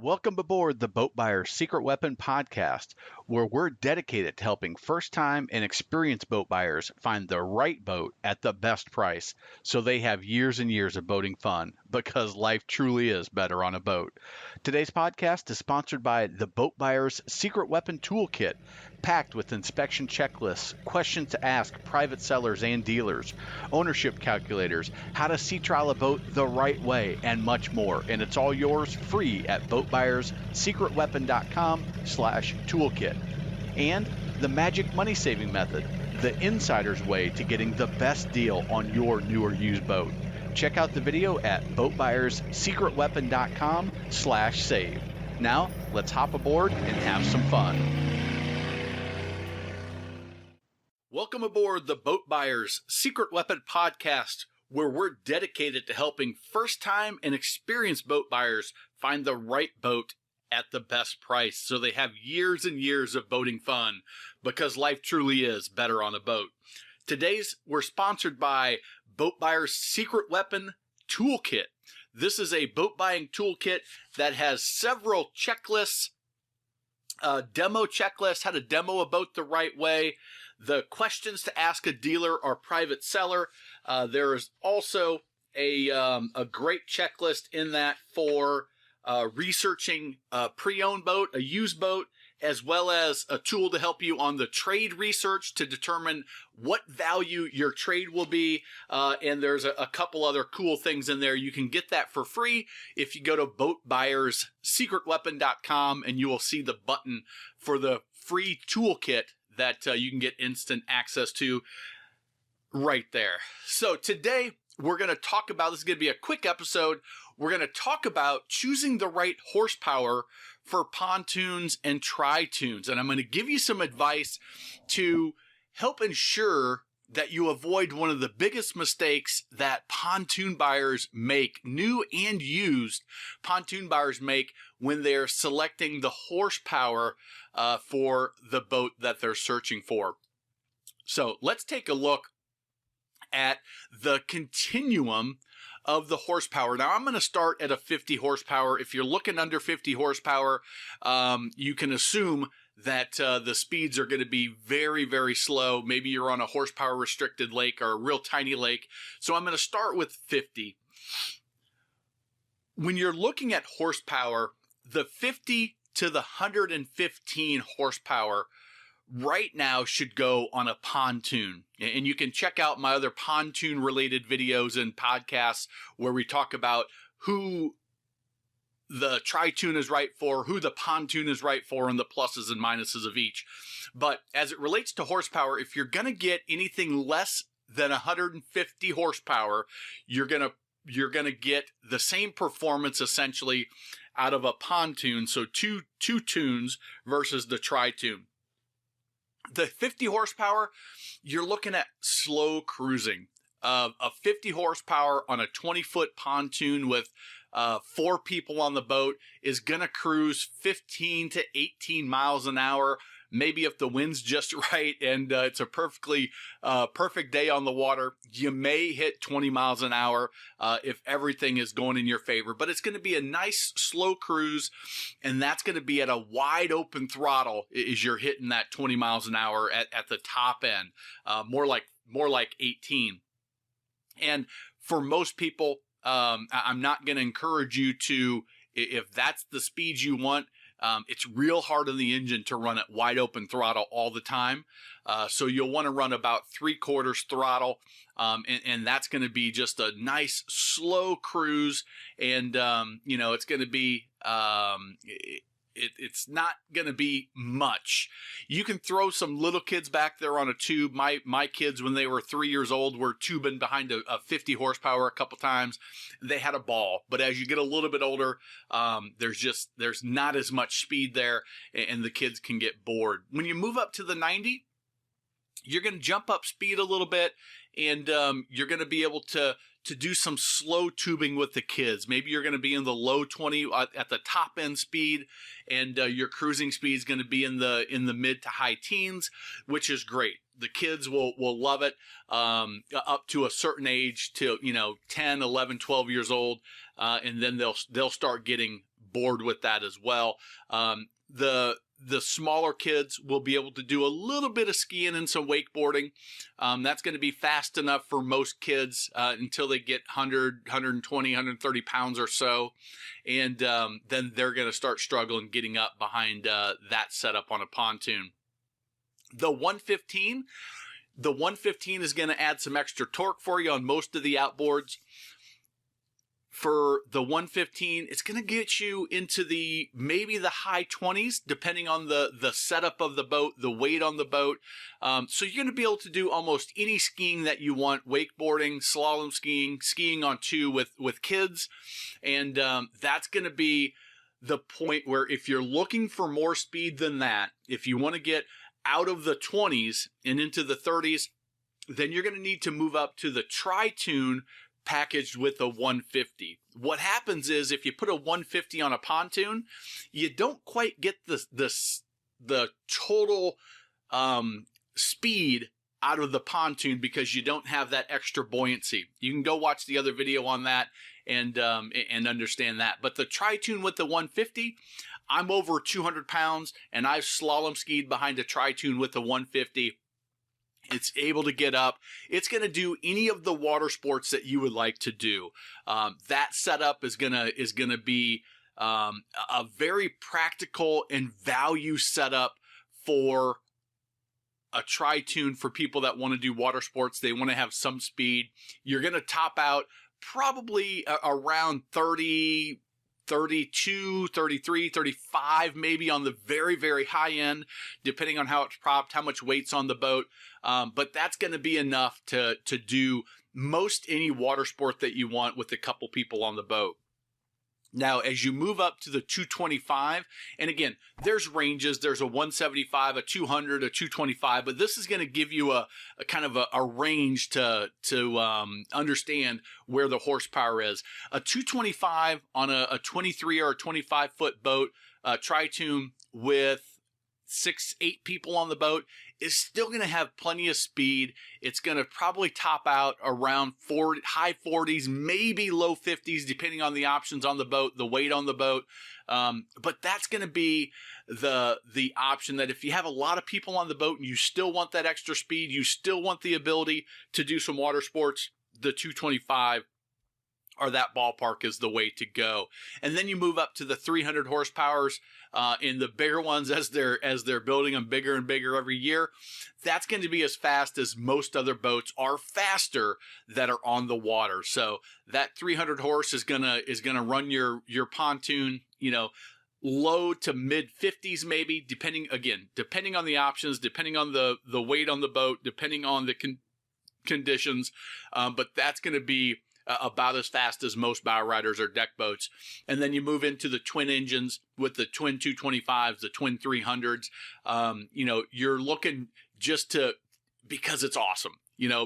Welcome aboard the Boat Buyer's Secret Weapon podcast, where we're dedicated to helping first-time and experienced boat buyers find the right boat at the best price so they have years and years of boating fun, because life truly is better on a boat. Today's podcast is sponsored by the Boat Buyer's Secret Weapon Toolkit, packed with inspection checklists, questions to ask private sellers and dealers, ownership calculators, how to sea trial a boat the right way, and much more. And it's all yours free at boatbuyerssecretweapon.com/toolkit. And the magic money saving method, the insider's way to getting the best deal on your new or used boat. Check out the video at boatbuyerssecretweapon.com/save. Now, let's hop aboard and have some fun. Welcome aboard the Boat Buyer's Secret Weapon podcast, where we're dedicated to helping first-time and experienced boat buyers find the right boat at the best price so they have years and years of boating fun, because life truly is better on a boat. We're sponsored by Boat Buyer's Secret Weapon Toolkit. This is a boat buying toolkit that has several checklists, demo checklists, how to demo a boat the right way, the questions to ask a dealer or private seller. There is also a great checklist in that for researching a pre-owned boat, a used boat, as well as a tool to help you on the trade research to determine what value your trade will be. And there's a couple other cool things in there. You can get that for free if you go to boatbuyerssecretweapon.com, and you will see the button for the free toolkit that you can get instant access to right there. So today we're going to talk about, this is going to be a quick episode. We're going to talk about choosing the right horsepower for pontoons and tri-toons. And I'm going to give you some advice to help ensure that you avoid one of the biggest mistakes that pontoon buyers make, new and used pontoon buyers make, when they're selecting the horsepower for the boat that they're searching for. So let's take a look at the continuum of the horsepower. Now, I'm going to start at a 50 horsepower. If you're looking under 50 horsepower, you can assume that the speeds are going to be very, very slow. Maybe you're on a horsepower restricted lake or a real tiny lake. So I'm going to start with 50. When you're looking at horsepower, the 50 to the 115 horsepower right now should go on a pontoon. And you can check out my other pontoon related videos and podcasts where we talk about who the tri-toon is right for, who the pontoon is right for, and the pluses and minuses of each. But as it relates to horsepower, if you're going to get anything less than 150 horsepower, you're going to get the same performance essentially out of a pontoon. So two toons versus the tri-toon. The 50 horsepower, you're looking at slow cruising. A 50 horsepower on a 20-foot pontoon with 4 people on the boat is going to cruise 15 to 18 miles an hour. Maybe if the wind's just right and it's a perfect day on the water, you may hit 20 miles an hour if everything is going in your favor. But it's going to be a nice slow cruise, and that's going to be at a wide open throttle as you're hitting that 20 miles an hour at the top end, more like 18. And for most people, I'm not going to encourage you to, if that's the speed you want, it's real hard on the engine to run at wide open throttle all the time. So you'll want to run about 3/4 throttle. And that's going to be just a nice slow cruise. And, it's going to be, it's not going to be much. You can throw some little kids back there on a tube. My kids, when they were 3 years old, were tubing behind a 50 horsepower a couple times. They had a ball. But as you get a little bit older, there's not as much speed there, and the kids can get bored. When you move up to the 90, you're going to jump up speed a little bit, and you're going to be able to do some slow tubing with the kids. Maybe you're going to be in the low 20 at the top end speed, and your cruising speed is going to be in the mid to high teens, which is great. The kids will love it up to a certain age, till 10, 11, 12 years old, and then they'll start getting board with that as well. The smaller kids will be able to do a little bit of skiing and some wakeboarding. That's going to be fast enough for most kids until they get 100, 120, 130 pounds or so. And then they're going to start struggling getting up behind that setup on a pontoon. The 115 is going to add some extra torque for you on most of the outboards. For the 115, it's going to get you into maybe the high 20s, depending on the setup of the boat, the weight on the boat. So you're going to be able to do almost any skiing that you want: wakeboarding, slalom skiing on two with kids. And that's going to be the point where if you're looking for more speed than that, if you want to get out of the 20s and into the 30s, then you're going to need to move up to the Tri-Toon packaged with a 150. What happens is if you put a 150 on a pontoon, you don't quite get the total speed out of the pontoon because you don't have that extra buoyancy. You can go watch the other video on that and understand that. But the Tri-Toon with the 150, I'm over 200 pounds and I've slalom skied behind a Tri-Toon with the 150. It's able to get up. It's going to do any of the water sports that you would like to do. That setup is going to be a very practical and value setup for a Tri-Toon for people that want to do water sports. They want to have some speed. You're going to top out probably around 30, 32, 33, 35, maybe on the very, very high end, depending on how it's propped, how much weight's on the boat. But that's going to be enough to do most any water sport that you want with a couple people on the boat. Now, as you move up to the 225, and again, there's ranges. There's a 175, a 200, a 225, but this is going to give you a kind of a range to understand where the horsepower is. A 225 on a 23 or a 25 foot boat, Tri-Toon with 6-8 people on the boat is still going to have plenty of speed. It's going to probably top out around high 40s, maybe low 50s, depending on the options on the boat, the weight on the boat. But that's going to be the option that if you have a lot of people on the boat and you still want that extra speed, you still want the ability to do some water sports, the 225 or that ballpark is the way to go. And then you move up to the 300 horsepowers in the bigger ones as they're building them bigger and bigger every year. That's going to be as fast as most other boats are faster that are on the water. So that 300 horse is gonna run your pontoon, low to mid 50s maybe, depending on the options, depending on the weight on the boat, depending on the conditions. But that's going to be about as fast as most bow riders or deck boats. And then you move into the twin engines with the twin 225s, the twin 300s. You're looking because it's awesome,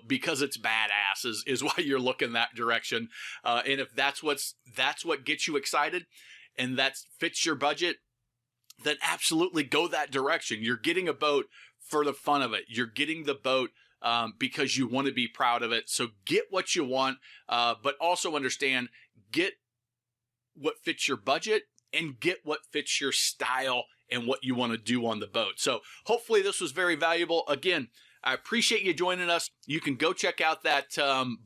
because it's badass is why you're looking that direction. And if that's what gets you excited and that fits your budget, then absolutely go that direction. You're getting a boat for the fun of it. You're getting the boat because you want to be proud of it. So get what you want, but also understand, get what fits your budget and get what fits your style and what you want to do on the boat. So hopefully this was very valuable. Again, I appreciate you joining us. You can go check out that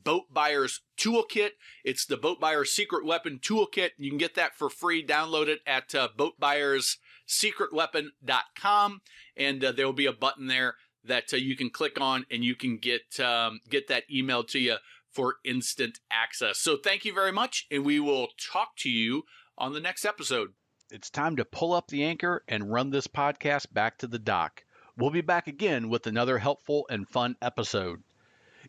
Boat Buyers Toolkit. It's the Boat Buyers Secret Weapon Toolkit. You can get that for free. Download it at boatbuyerssecretweapon.com, and there will be a button there that you can click on, and you can get that emailed to you for instant access. So thank you very much, and we will talk to you on the next episode. It's time to pull up the anchor and run this podcast back to the dock. We'll be back again with another helpful and fun episode.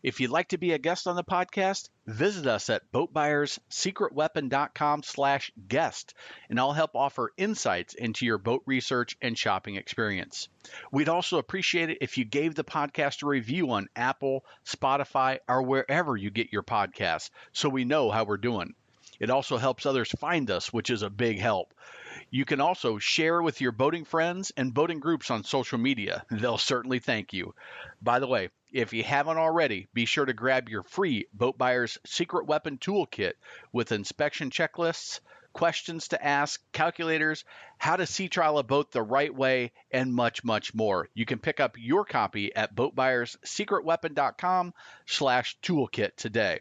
If you'd like to be a guest on the podcast, visit us at boatbuyerssecretweapon.com/guest, and I'll help offer insights into your boat research and shopping experience. We'd also appreciate it if you gave the podcast a review on Apple, Spotify, or wherever you get your podcasts, so we know how we're doing. It also helps others find us, which is a big help. You can also share with your boating friends and boating groups on social media. They'll certainly thank you. By the way, if you haven't already, be sure to grab your free Boat Buyers Secret Weapon Toolkit with inspection checklists, questions to ask, calculators, how to sea trial a boat the right way, and much, much more. You can pick up your copy at boatbuyerssecretweapon.com/toolkit today.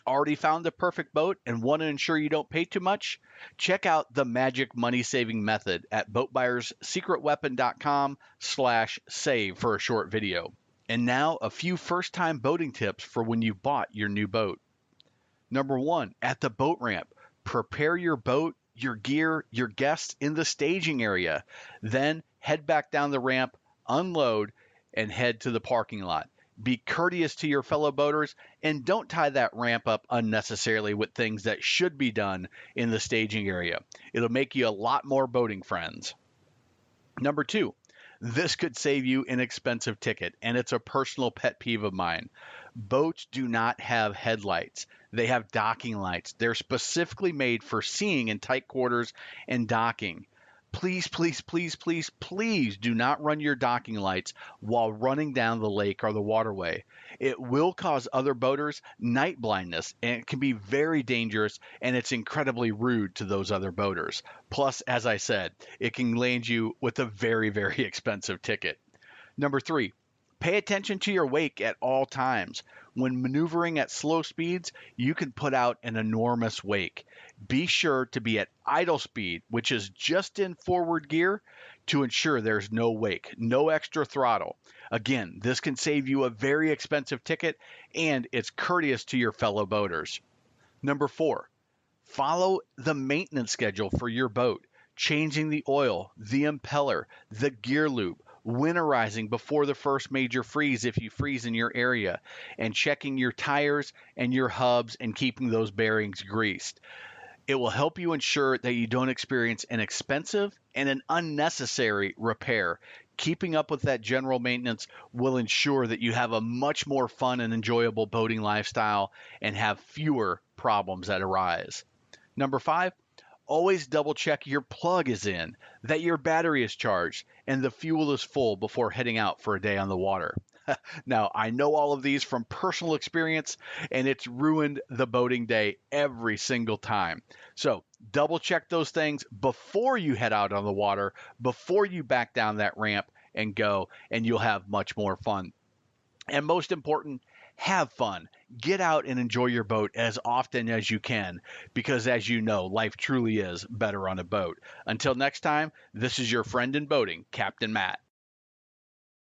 Already found the perfect boat and want to ensure you don't pay too much? Check out the magic money saving method at boatbuyerssecretweapon.com/save for a short video. And now a few first time boating tips for when you've bought your new boat. Number 1, at the boat ramp, prepare your boat, your gear, your guests in the staging area. Then head back down the ramp, unload, and head to the parking lot. Be courteous to your fellow boaters and don't tie that ramp up unnecessarily with things that should be done in the staging area. It'll make you a lot more boating friends. Number 2, this could save you an expensive ticket, and it's a personal pet peeve of mine. Boats do not have headlights. They have docking lights. They're specifically made for seeing in tight quarters and docking. Please, please, please, please, please do not run your docking lights while running down the lake or the waterway. It will cause other boaters night blindness, and it can be very dangerous, and it's incredibly rude to those other boaters. Plus, as I said, it can land you with a very, very expensive ticket. Number 3, pay attention to your wake at all times. When maneuvering at slow speeds, you can put out an enormous wake. Be sure to be at idle speed, which is just in forward gear, to ensure there's no wake, no extra throttle. Again, this can save you a very expensive ticket, and it's courteous to your fellow boaters. Number 4, follow the maintenance schedule for your boat, changing the oil, the impeller, the gear loop, winterizing before the first major freeze if you freeze in your area, and checking your tires and your hubs and keeping those bearings greased. It will help you ensure that you don't experience an expensive and an unnecessary repair. Keeping up with that general maintenance will ensure that you have a much more fun and enjoyable boating lifestyle and have fewer problems that arise. Number 5, always double check your plug is in, that your battery is charged, and the fuel is full before heading out for a day on the water. Now, I know all of these from personal experience, and it's ruined the boating day every single time. So double check those things before you head out on the water, before you back down that ramp and go, and you'll have much more fun. And most important, have fun. Get out and enjoy your boat as often as you can, because as you know, life truly is better on a boat. Until next time, this is your friend in boating, Captain Matt.